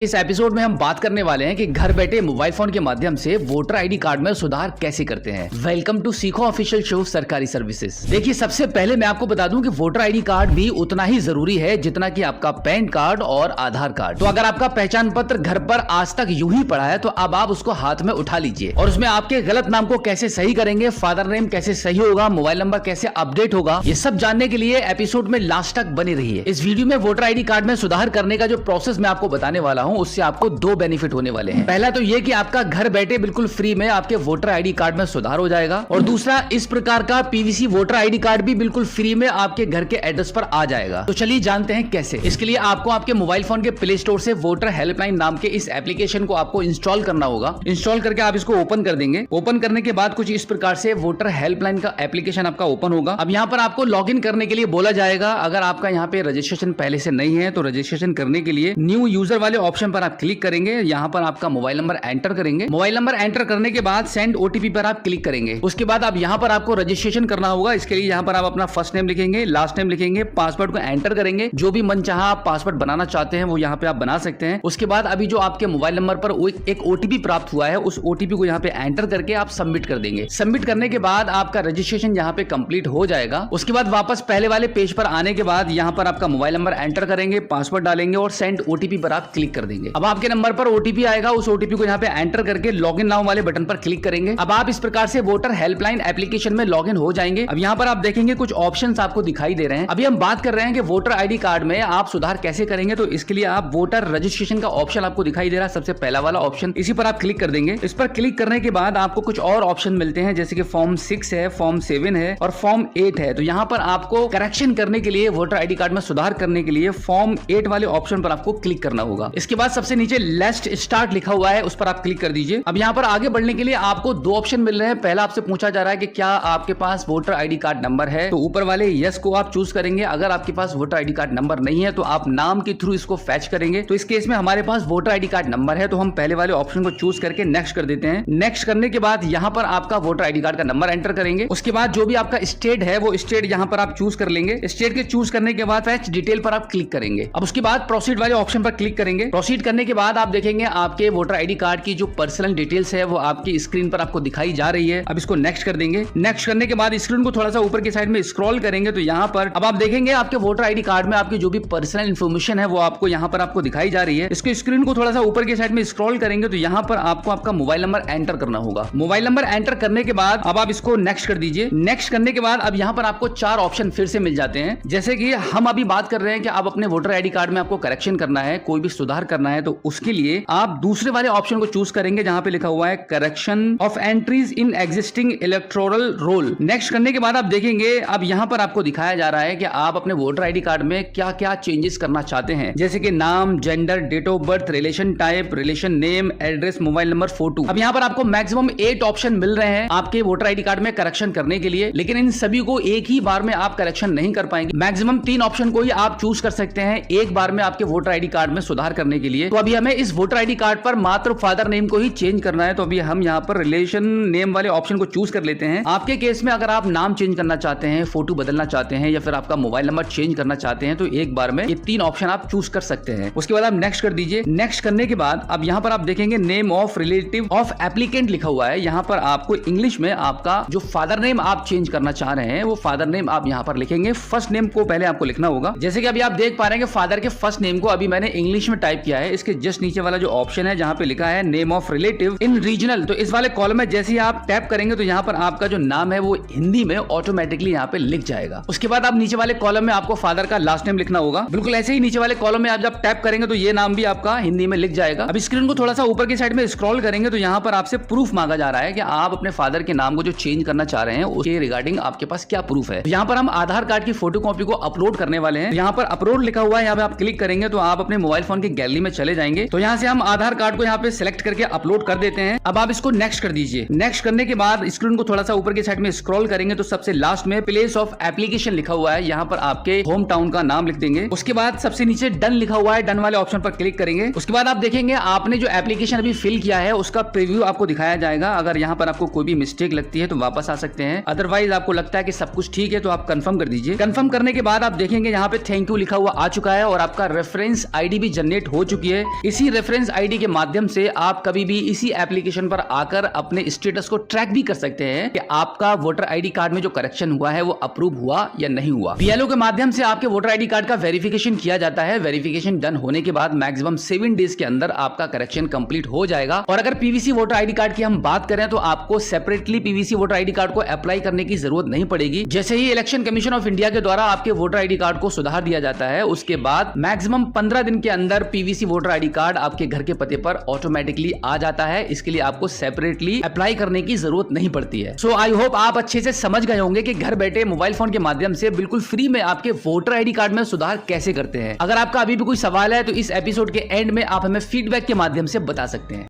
इस एपिसोड में हम बात करने वाले हैं कि घर बैठे मोबाइल फोन के माध्यम से वोटर आईडी कार्ड में सुधार कैसे करते हैं। वेलकम टू सीखो ऑफिशियल शो सरकारी सर्विसेज। देखिए, सबसे पहले मैं आपको बता दूं कि वोटर आईडी कार्ड भी उतना ही जरूरी है जितना कि आपका पैन कार्ड और आधार कार्ड। तो अगर आपका पहचान पत्र घर पर आज तक यूं ही पड़ा है तो अब आप उसको हाथ में उठा लीजिए और उसमें आपके गलत नाम को कैसे सही करेंगे, फादर नेम कैसे सही होगा, मोबाइल नंबर कैसे अपडेट होगा, ये सब जानने के लिए एपिसोड में लास्ट तक बने रहिए। इस वीडियो में वोटर आईडी कार्ड में सुधार करने का जो प्रोसेस मैं आपको बताने वाला हूं उससे आपको दो बेनिफिट होने वाले हैं। पहला तो ये कि आपका घर बैठे बिल्कुल फ्री में आपके वोटर आईडी कार्ड में सुधार हो जाएगा और दूसरा, इस प्रकार का पीवीसी वोटर आईडी कार्ड भी बिल्कुल फ्री में आपके घर के एड्रेस पर आ जाएगा। तो चलिए जानते हैं कैसे। इसके लिए आपको आपके मोबाइल फोन के प्ले स्टोर से वोटर हेल्पलाइन नाम के इस एप्लीकेशन को आपको इंस्टॉल करना होगा। इंस्टॉल करके आप इसको ओपन कर देंगे। ओपन करने के बाद कुछ इस प्रकार से वोटर हेल्पलाइन का एप्लीकेशन आपका ओपन होगा। अब यहाँ पर आपको लॉग इन करने के लिए बोला जाएगा। अगर आपका यहाँ पे रजिस्ट्रेशन पहले से नहीं है तो रजिस्ट्रेशन करने के लिए न्यू यूजर वाले ऑप्शन पर आप क्लिक करेंगे। यहाँ पर आपका मोबाइल नंबर एंटर करेंगे। मोबाइल नंबर एंटर करने के बाद सेंड ओटीपी पर आप क्लिक करेंगे। उसके बाद अब यहाँ पर आपको रजिस्ट्रेशन करना होगा। इसके लिए यहाँ पर आप अपना फर्स्ट नेम लिखेंगे, लास्ट नेम लिखेंगे, पासवर्ड को एंटर करेंगे। जो भी मनचाहा आप पासवर्ड बनाना चाहते हैं वो यहाँ पे आप बना सकते हैं। उसके बाद अभी जो आपके मोबाइल नंबर पर एक ओटीपी प्राप्त हुआ है उस ओटीपी को यहाँ पे एंटर करके आप सबमिट कर देंगे। सबमिट करने के बाद आपका रजिस्ट्रेशन यहाँ पे कंप्लीट हो जाएगा। उसके बाद वापस पहले वाले पेज पर आने के बाद यहाँ पर आपका मोबाइल नंबर एंटर करेंगे, पासवर्ड डालेंगे और सेंड ओटीपी पर आप क्लिक कर देंगे। अब आपके नंबर पर ओटीपी आएगा। उस ओटीपी को यहाँ पे एंटर करके लॉग इन नाउ वाले बटन पर क्लिक करेंगे। अब आप इस प्रकार से वोटर हेल्पलाइन एप्लीकेशन में लॉग इन हो जाएंगे। अब यहाँ पर आप देखेंगे कुछ ऑप्शंस आपको दिखाई दे रहे हैं। अभी हम बात कर रहे हैं कि वोटर आईडी कार्ड में आप सुधार कैसे करेंगे। तो इसके लिए आप वोटर रजिस्ट्रेशन का ऑप्शन आपको दिखाई दे रहा है, सबसे पहला वाला ऑप्शन, इसी पर आप क्लिक कर देंगे। इस पर क्लिक करने के बाद आपको कुछ और ऑप्शन मिलते हैं जैसे कि फॉर्म 6 है, फॉर्म 7 है और फॉर्म 8 है। तो यहाँ पर आपको करेक्शन करने के लिए, वोटर आईडी कार्ड में सुधार करने के लिए फॉर्म 8 वाले ऑप्शन पर आपको क्लिक करना होगा। इसके बाद सबसे नीचे लेट्स स्टार्ट लिखा हुआ है, उस पर आप क्लिक कर दीजिए। अब यहाँ पर आगे बढ़ने के लिए आपको दो ऑप्शन मिल रहे हैं। पहला आपसे पूछा जा रहा है कि क्या आपके पास वोटर आईडी कार्ड नंबर है, तो ऊपर वाले यस को आप चूज करेंगे। अगर आपके पास वोटर आईडी कार्ड नंबर नहीं है तो आप नाम के थ्रू इसको फैच करेंगे। तो इस केस में हमारे पास वोटर आईडी कार्ड नंबर है तो हम पहले वाले ऑप्शन को चूज करके नेक्स्ट कर देते हैं। नेक्स्ट करने के बाद यहाँ पर आपका वोटर आईडी कार्ड का नंबर एंटर करेंगे। उसके बाद जो भी आपका स्टेट है वो स्टेट यहाँ पर आप चूज कर लेंगे। स्टेट के चूज करने के बाद फैच डिटेल पर आप क्लिक करेंगे। अब उसके बाद प्रोसीड वाले ऑप्शन पर क्लिक करेंगे। प्रोसीड करने के बाद आप देखेंगे आपके वोटर आईडी कार्ड की जो पर्सनल डिटेल्स है वो आपकी स्क्रीन पर आपको दिखाई जा रही है। अब इसको नेक्स्ट कर देंगे। नेक्स्ट करने के बाद स्क्रीन को थोड़ा सा ऊपर की साइड में स्क्रॉल करेंगे तो यहाँ पर अब आप देखेंगे आपके वोटर आईडी कार्ड में आपकी जो भी पर्सनल इन्फॉर्मेशन है वो आपको यहाँ पर आपको दिखाई जा रही है। इसको स्क्रीन को थोड़ा सा ऊपर की साइड में स्क्रॉल करेंगे तो यहाँ पर आपको आपका मोबाइल नंबर एंटर करना होगा। मोबाइल नंबर एंटर करने के बाद अब आप इसको नेक्स्ट कर दीजिए। नेक्स्ट करने के बाद अब यहाँ पर आपको 4 ऑप्शन फिर से मिल जाते हैं। जैसे कि हम अभी बात कर रहे हैं कि आप अपने वोटर आईडी कार्ड में आपको करेक्शन करना है, कोई भी सुधार करना है, तो उसके लिए आप दूसरे वाले ऑप्शन को चूज करेंगे जहां पे लिखा हुआ है correction of entries in existing electoral roll. Next करने के बाद आप देखेंगे अब यहाँ पर आपको दिखाया जा रहा है कि आप अपने वोटर आईडी कार्ड में क्या क्या चेंजेस करना चाहते हैं, जैसे कि नाम, gender, date of birth, relation type, relation name, address, mobile number, photo. अब यहाँ पर आपको मैक्सिमम 8 ऑप्शन मिल रहे हैं आपके वोटर आईडी कार्ड में करेक्शन करने के लिए, लेकिन इन सभी को एक ही बार में आप करेक्शन नहीं कर पाएंगे। मैक्सिमम 3 ऑप्शन को ही आप चूज कर सकते हैं एक बार में आपके वोटर आईडी कार्ड में सुधार करने के लिए। तो अभी हमें इस वोटर आईडी कार्ड पर मात्र फादर नेम को ही चेंज करना है। तो अभी हम यहाँ पर रिलेशन नेम वाले ऑप्शन को चूज कर लेते हैं। आपके केस में अगर आप नाम चेंज करना चाहते हैं, फोटो बदलना चाहते हैं या फिर आपका मोबाइल नंबर चेंज करना चाहते हैं तो एक बार में ये 3 ऑप्शन आप चूज कर सकते हैं। उसके बाद आप नेक्स्ट कर दीजिए। नेक्स्ट करने के बाद अब यहाँ पर आप देखेंगे name of relative of applicant लिखा हुआ है। यहाँ पर आपको इंग्लिश में आपका जो फादर नेम आप चेंज करना चाह रहे हैं वो फादर नेम आप यहाँ पर लिखेंगे। फर्स्ट नेम को पहले आपको लिखना होगा। जैसे कि अभी आप देख पा रहे हैं कि फादर के फर्स्ट नेम को अभी मैंने इंग्लिश में टाइप किया है। इसके जस्ट नीचे वाला जो ऑप्शन है जहाँ पे लिखा है name of relative in regional, तो इस वाले कॉलम में जैसे ही आप टैप करेंगे तो यहाँ पर आपका जो नाम है वो हिंदी में ऑटोमेटिकली यहाँ पे लिख जाएगा। उसके बाद आप नीचे वाले कॉलम में आपको फादर का लास्ट नेम लिखना होगा। बिल्कुल ऐसे ही नीचे वाले कॉलम में आप जब टैप करेंगे तो ये नाम भी आपका हिंदी में लिख जाएगा। अब स्क्रीन को थोड़ा सा ऊपर की साइड में स्क्रॉल करेंगे तो यहाँ पर आपसे प्रूफ मांगा जा रहा है कि आप अपने फादर के नाम को जो चेंज करना चाह रहे हैं उसके रिगार्डिंग आपके पास क्या प्रूफ है। यहाँ पर हम आधार कार्ड की फोटो कॉपी को अपलोड करने वाले हैं। यहाँ पर अपलोड लिखा हुआ है, यहाँ पे आप क्लिक करेंगे तो आप अपने मोबाइल फोन की गैलरी में चले जाएंगे। तो यहाँ से हम आधार कार्ड को यहाँ पे सिलेक्ट करके अपलोड कर देते हैं। अब आप इसको नेक्स्ट कर दीजिए। नेक्स्ट करने के बाद स्क्रीन को थोड़ा सा ऊपर की साइड में स्क्रॉल करेंगे तो सबसे लास्ट में प्लेस ऑफ एप्लीकेशन लिखा हुआ है। यहाँ पर आपके होम टाउन का नाम लिख देंगे। उसके बाद सबसे नीचे डन लिखा हुआ है, डन वाले ऑप्शन पर क्लिक करेंगे। उसके बाद आप देखेंगे आपने जो एप्लीकेशन अभी फिल किया है उसका प्रीव्यू आपको दिखाया जाएगा। अगर यहाँ पर आपको कोई भी मिस्टेक लगती है तो वापस आ सकते हैं, अदरवाइज आपको लगता है कि सब कुछ ठीक है तो आप कंफर्म कर दीजिए। कंफर्म करने के बाद आप देखेंगे यहाँ पे थैंक यू लिखा हुआ आ चुका है और आपका रेफरेंस आईडी भी जनरेट हो चुकी है। इसी रेफरेंस आईडी के माध्यम से आप कभी भी इसी एप्लीकेशन पर आकर अपने स्टेटस को ट्रैक भी कर सकते हैं कि आपका वोटर आईडी कार्ड में जो करेक्शन हुआ है वो अप्रूव हुआ या नहीं हुआ। बीएलओ के माध्यम से आपके वोटर आईडी कार्ड का वेरिफिकेशन किया जाता है। वेरिफिकेशन डन होने के बाद मैक्सिमम 7 डेज के अंदर आपका करेक्शन कंप्लीट हो जाएगा। और अगर पीवीसी वोटर आईडी कार्ड की हम बात करें तो आपको separately PVC voter ID card को अप्लाई करने की जरूरत नहीं पड़ेगी। जैसे ही इलेक्शन कमीशन ऑफ इंडिया के द्वारा आपके वोटर आईडी कार्ड को सुधार दिया जाता है, उसके बाद मैक्सिमम 15 दिन के अंदर पीवीसी वोटर आईडी कार्ड आपके घर के पते पर ऑटोमेटिकली आ जाता है। इसके लिए आपको सेपरेटली अप्लाई करने की जरूरत नहीं पड़ती है। सो आई होप आप अच्छे से समझ गए होंगे कि घर बैठे मोबाइल फोन के माध्यम से बिल्कुल फ्री में आपके वोटर आईडी कार्ड में सुधार कैसे करते हैं। अगर आपका अभी भी कोई सवाल है तो इस एपिसोड के एंड में आप हमें फीडबैक के माध्यम से बता सकते हैं।